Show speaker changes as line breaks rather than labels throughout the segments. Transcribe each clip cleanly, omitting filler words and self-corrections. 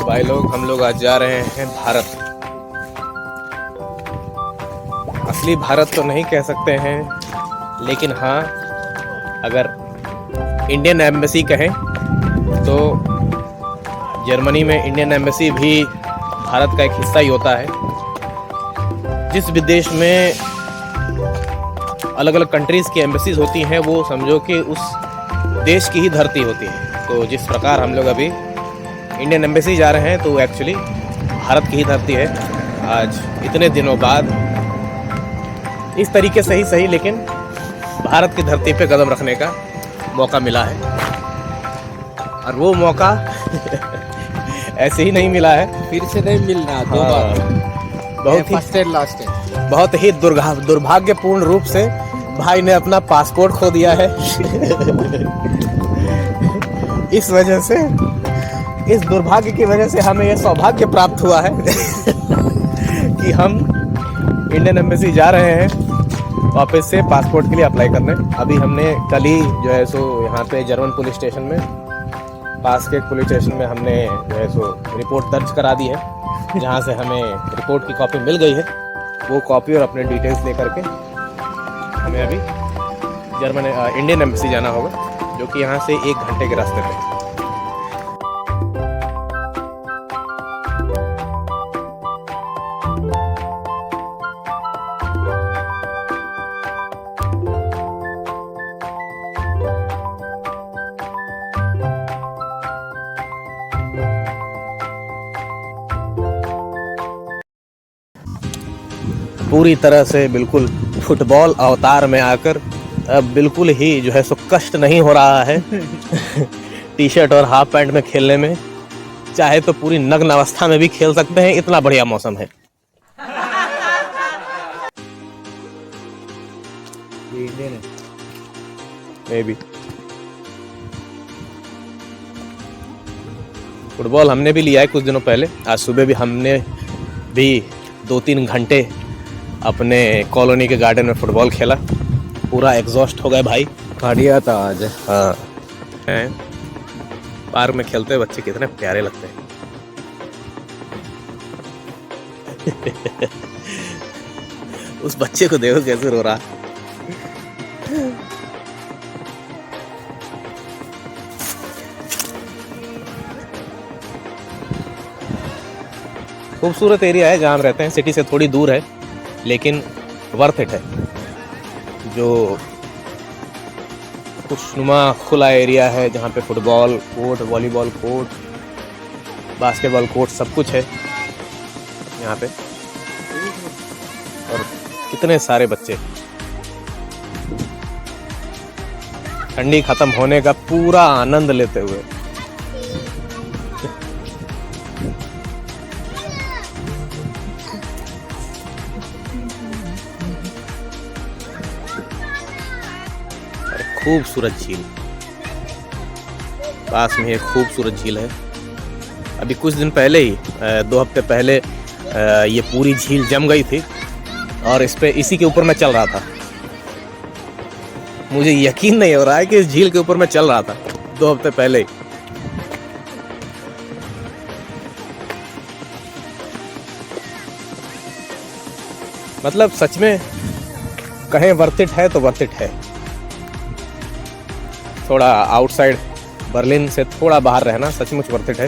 भाई लोग, हम लोग आज जा रहे हैं भारत। असली भारत तो नहीं कह सकते हैं, लेकिन हाँ, अगर इंडियन एम्बेसी कहें तो जर्मनी में इंडियन एम्बेसी भी भारत का एक हिस्सा ही होता है। जिस भी देश में अलग अलग कंट्रीज़ की एम्बेसीज होती हैं, वो समझो कि उस देश की ही धरती होती है। तो जिस प्रकार हम लोग अभी इंडियन एम्बेसी जा रहे हैं, तो एक्चुअली भारत की ही धरती है। आज इतने दिनों बाद इस तरीके से ही सही, लेकिन भारत की धरती पे कदम रखने का मौका मिला है। और वो मौका ऐसे ही नहीं मिला है,
फिर से नहीं मिलना, दो बार।
बहुत ही
फर्स्ट एंड लास्ट है।
बहुत ही दुर्भाग्यपूर्ण रूप से भाई ने अपना पासपोर्ट खो दिया है। इस वजह से, इस दुर्भाग्य की वजह से हमें यह सौभाग्य प्राप्त हुआ है कि हम इंडियन एम्बेसी जा रहे हैं वापस से पासपोर्ट के लिए अप्लाई करने। अभी हमने कल ही जो है सो यहाँ पे जर्मन पुलिस स्टेशन में, पास के पुलिस स्टेशन में हमने जो है सो रिपोर्ट दर्ज करा दी है, जहाँ से हमें रिपोर्ट की कॉपी मिल गई है। वो कॉपी और अपने डिटेल्स लेकर के हमें अभी इंडियन एम्बेसी जाना होगा, जो कि यहाँ से 1 घंटे के रास्ते पे। पूरी तरह से बिल्कुल फुटबॉल अवतार में आकर अब बिल्कुल ही जो है सो कष्ट नहीं हो रहा है टी शर्ट और हाफ पैंट में खेलने में। चाहे तो पूरी नग्न अवस्था में भी खेल सकते हैं, इतना बढ़िया मौसम है। मे बी फुटबॉल हमने भी लिया है कुछ दिनों पहले। आज सुबह भी हमने भी 2-3 घंटे अपने कॉलोनी के गार्डन में फुटबॉल खेला। पूरा एग्जॉस्ट हो गए भाई।
बढ़िया था आज।
हाँ, पार्क में खेलते हुए बच्चे कितने प्यारे लगते हैं। उस बच्चे को देखो कैसे रो रहा। खूबसूरत एरिया है जहाँ हम रहते हैं, सिटी से थोड़ी दूर है, लेकिन वर्थ इट है। जो खुशनुमा खुला एरिया है, जहाँ पे football court, volleyball court, basketball court सब कुछ है यहाँ पे। और कितने सारे बच्चे ठंडी खत्म होने का पूरा आनंद लेते हुए। खूबसूरत झील, पास में एक खूबसूरत झील है। अभी कुछ दिन पहले ही 2 हफ्ते पहले ये पूरी झील जम गई थी और इसी के ऊपर मैं चल रहा था। मुझे यकीन नहीं हो रहा है कि इस झील के ऊपर मैं चल रहा था 2 हफ्ते पहले ही। मतलब सच में कहें वर्थ इट है तो वर्थ इट है। थोड़ा आउटसाइड बर्लिन से थोड़ा बाहर रहना सचमुच वर्थ इट है।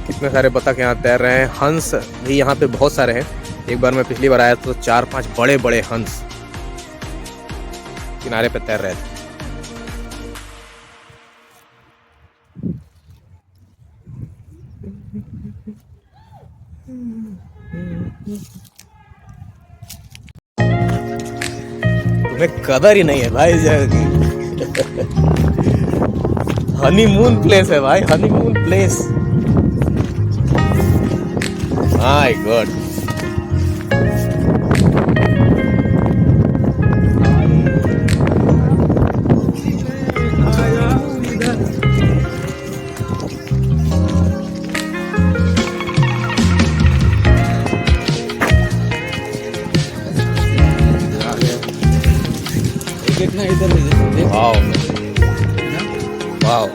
कितने सारे बतख यहाँ तैर रहे हैं। हंस भी यहाँ पे बहुत सारे हैं। एक बार मैं पिछली बार आया तो 4-5 बड़े बड़े हंस किनारे पे तैर रहे थे। तुम्हें कदर ही नहीं है भाई इस जगह की। हनीमून प्लेस है भाई, हनीमून प्लेस। My God.
इधर देखो
वाओ
ना।
वाओ।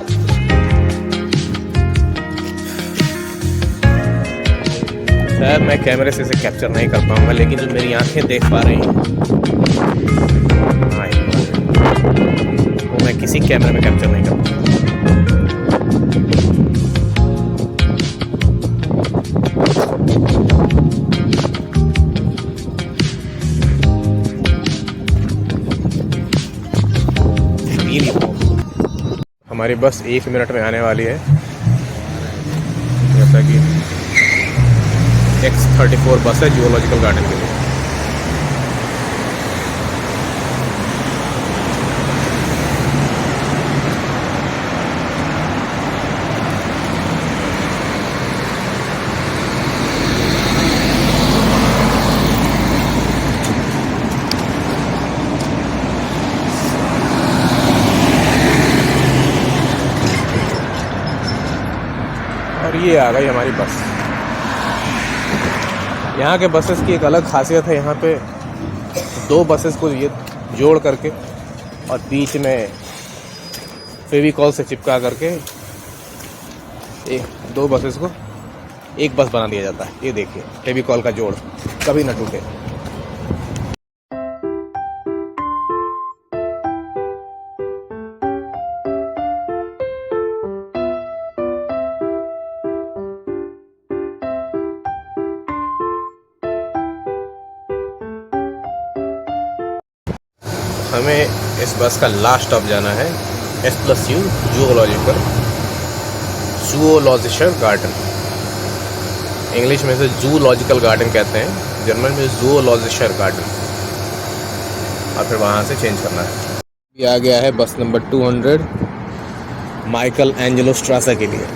शायद मैं कैमरे से इसे कैप्चर नहीं कर पाऊंगा, लेकिन जो मेरी आंखें देख पा रही हैं, हाँ, वो मैं किसी कैमरे में कैप्चर नहीं कर पाऊंगा। हमारी बस 1 मिनट में आने वाली है, जैसा कि X34 बस है जूलॉजिकल गार्डन के लिए। और ये आ गई हमारी बस। यहाँ के बसेस की एक अलग खासियत है, यहाँ पे 2 बसेस को ये जोड़ करके और बीच में फेविकॉल से चिपका करके 2 बसेस को एक बस बना दिया जाता है। ये देखिए फेविकॉल का जोड़ कभी ना टूटे। हमें इस बस का लास्ट स्टॉप जाना है S+U जूलॉजिकल गार्डन। इंग्लिश में इसे जूलॉजिकल गार्डन कहते हैं, जर्मन में जूलॉजिकल गार्डन, और फिर वहाँ से चेंज करना है। ये आ गया है बस नंबर 200 माइकल एंजेलो स्ट्रासा के लिए।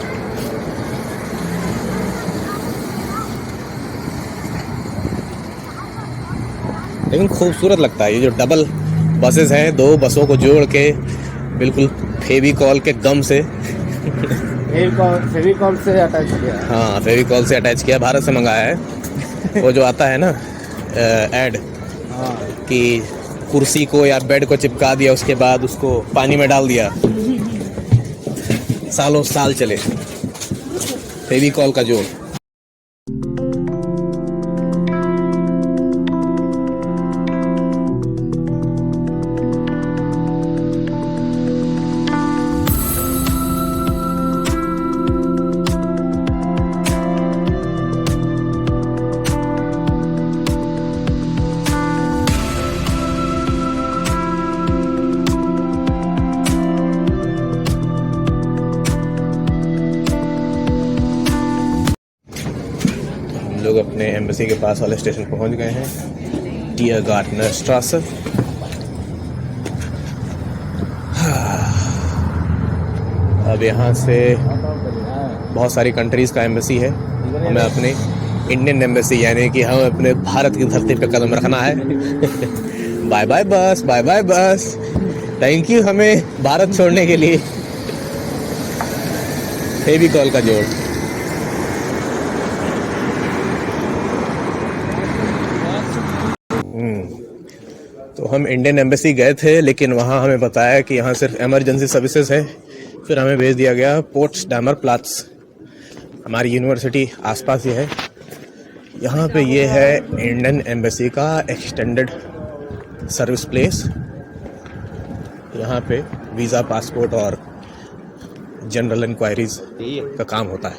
लेकिन खूबसूरत लगता है ये जो डबल बसेस हैं, 2 बसों को जोड़ के बिल्कुल फेविकॉल के गम से
फेविकॉल से अटैच किया।
हाँ, फेविकॉल से अटैच किया, भारत से मंगाया है। वो जो आता है ना ऐड कि कुर्सी को या बेड को चिपका दिया, उसके बाद उसको पानी में डाल दिया, सालों साल चले। फेविकॉल का जोड़। लोग अपने एम्बेसी के पास वाले स्टेशन पहुंच गए हैं, टीयरगार्टनर स्ट्रासे। अब यहाँ से बहुत सारी कंट्रीज़ का एम्बेसी है, हमें अपने इंडियन एम्बेसी यानी कि हम अपने भारत की धरती पे कदम रखना है। बाय बाय बस, बाय बाय बस, थैंक यू हमें भारत छोड़ने के लिए। फेविकॉल का जोड़। तो हम इंडियन एम्बेसी गए थे, लेकिन वहाँ हमें बताया कि यहाँ सिर्फ इमरजेंसी सर्विसेज है। फिर हमें भेज दिया गया पोट्सडामर प्लाट्स। हमारी यूनिवर्सिटी आसपास ही है। यहाँ पे ये है इंडियन एम्बेसी का एक्सटेंडेड सर्विस प्लेस। यहाँ पे वीज़ा, पासपोर्ट और जनरल इंक्वायरीज का काम होता है।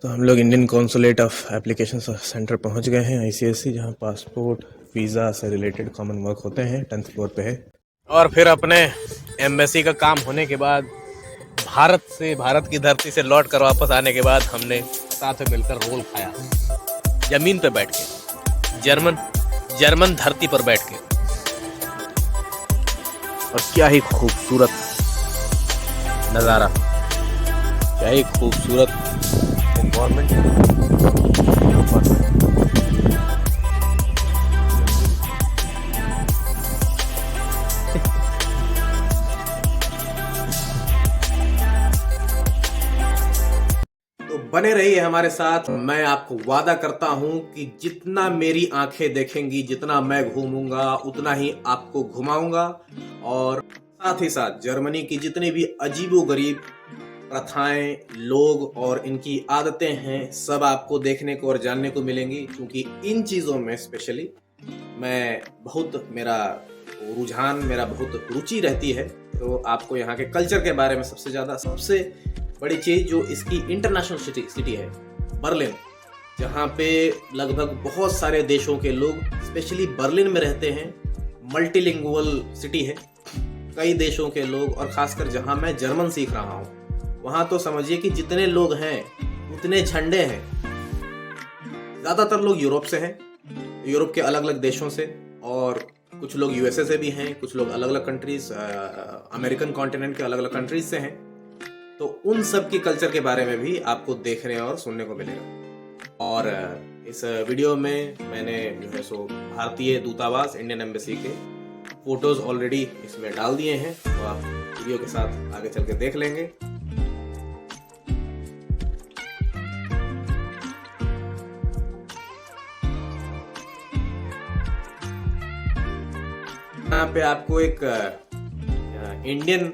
तो हम लोग Indian consulate of application centre पहुंच गए हैं, ICSC, जहां पासपोर्ट वीज़ा से रिलेटेड कॉमन वर्क होते हैं। 10th फ्लोर पे है। और फिर अपने एम्बेसी का काम होने के बाद भारत की धरती से लौट कर वापस आने के बाद हमने साथ में मिलकर रोल खाया, जमीन पे बैठ के, जर्मन धरती पर बैठ के। और क्या ही खूबसूरत नज़ारा, क्या ही खूबसूरत एनवायरनमेंट। तो बने रहिए हमारे साथ। मैं आपको वादा करता हूं कि जितना मेरी आंखें देखेंगी, जितना मैं घूमूंगा, उतना ही आपको घुमाऊंगा। और साथ ही साथ जर्मनी की जितनी भी अजीबोगरीब प्रथाएं, लोग और इनकी आदतें हैं, सब आपको देखने को और जानने को मिलेंगी। क्योंकि इन चीज़ों में स्पेशली मेरा रुझान, मेरा बहुत रुचि रहती है। तो आपको यहाँ के कल्चर के बारे में सबसे बड़ी चीज़ जो इसकी इंटरनेशनल सिटी है, बर्लिन, जहाँ पे लगभग बहुत सारे देशों के लोग स्पेशली बर्लिन में रहते हैं। मल्टीलिंगुअल सिटी है, कई देशों के लोग, और खासकर जहाँ मैं जर्मन सीख रहा हूँ वहाँ तो समझिए कि जितने लोग हैं उतने झंडे हैं। ज़्यादातर लोग यूरोप से हैं, यूरोप के अलग अलग देशों से, और कुछ लोग यूएसए से भी हैं, कुछ लोग अलग अलग कंट्रीज, अमेरिकन कॉन्टिनेंट के अलग अलग कंट्रीज से हैं। तो उन सब की कल्चर के बारे में भी आपको देखने और सुनने को मिलेगा। और इस वीडियो में मैंने जो है सो भारतीय दूतावास, इंडियन एम्बेसी के फोटोज ऑलरेडी इसमें डाल दिए हैं, तो आप वीडियो के साथ आगे चल के देख लेंगे। यहाँ पे आपको एक इंडियन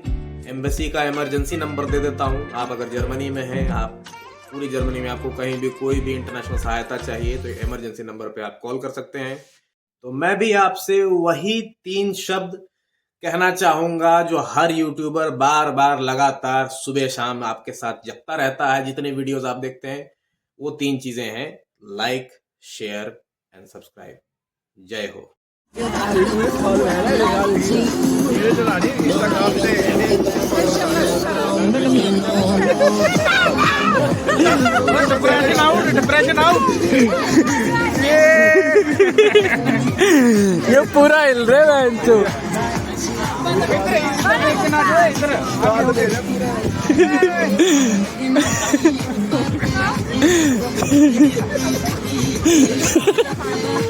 एम्बेसी का इमरजेंसी नंबर दे देता हूँ। आप अगर जर्मनी में हैं, आप पूरी जर्मनी में आपको कहीं भी कोई भी इंटरनेशनल सहायता चाहिए तो इमरजेंसी नंबर पे आप कॉल कर सकते हैं। तो मैं भी आपसे वही 3 शब्द कहना चाहूँगा जो हर यूट्यूबर बार बार लगातार सुबह शाम आपके साथ जपता रहता है। जितने वीडियोस आप देखते हैं वो 3 चीज़ें हैं: लाइक, शेयर एंड सब्सक्राइब। जय हो।
Depression out. ये पूरा हिल रहा है।